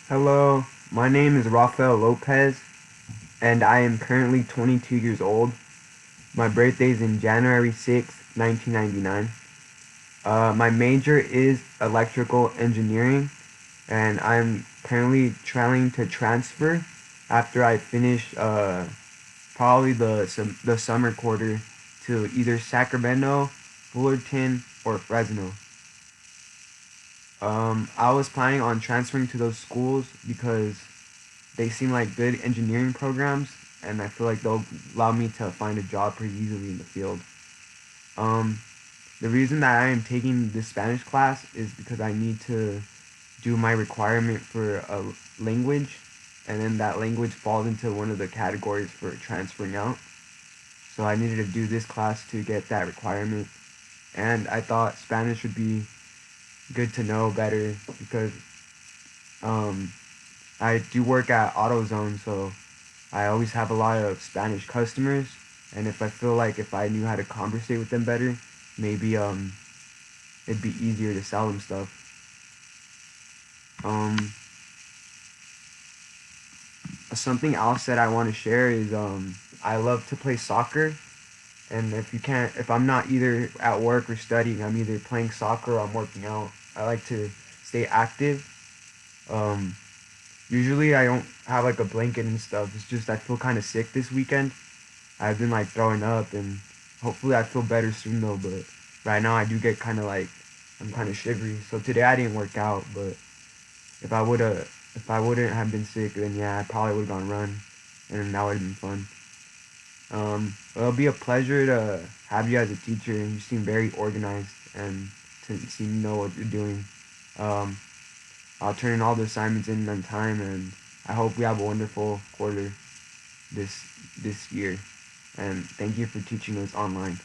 Hello, my name is Rafael Lopez, and I am currently 22 years old. My birthday is in January 6th, 1999. My major is electrical engineering, and I'm currently trying to transfer after I finish probably the summer quarter to either Sacramento, Fullerton, or Fresno. I was planning on transferring to those schools because they seem like good engineering programs, and I feel like they'll allow me to find a job pretty easily in the field. Um, the reason that I am taking this Spanish class is because I need to do my requirement for a language, and then that language falls into one of the categories for transferring out. So I needed to do this class to get that requirement, and I thought Spanish would be good to know better because um, I do work at AutoZone, so I always have a lot of Spanish customers, and if I feel like if I knew how to conversate with them better, maybe it'd be easier to sell them stuff. Um, Something else that I want to share is I love to play soccer, and if I'm not either at work or studying, I'm either playing soccer or I'm working out. I like to stay active. Um, Usually I don't have like a blanket and stuff. It's just I feel kind of sick this weekend. I've been like throwing up, and hopefully I feel better soon though, but right now I do get kind of like I'm kind of shivery. So today I didn't work out, but if I would have if I wouldn't have been sick, then yeah, I probably would have gone run, and that would have been fun. It'll be a pleasure to have you as a teacher. You seem very organized and to seem to know what you're doing. Um, I'll turn in all the assignments in on time, and I hope we have a wonderful quarter this this year. And thank you for teaching us online.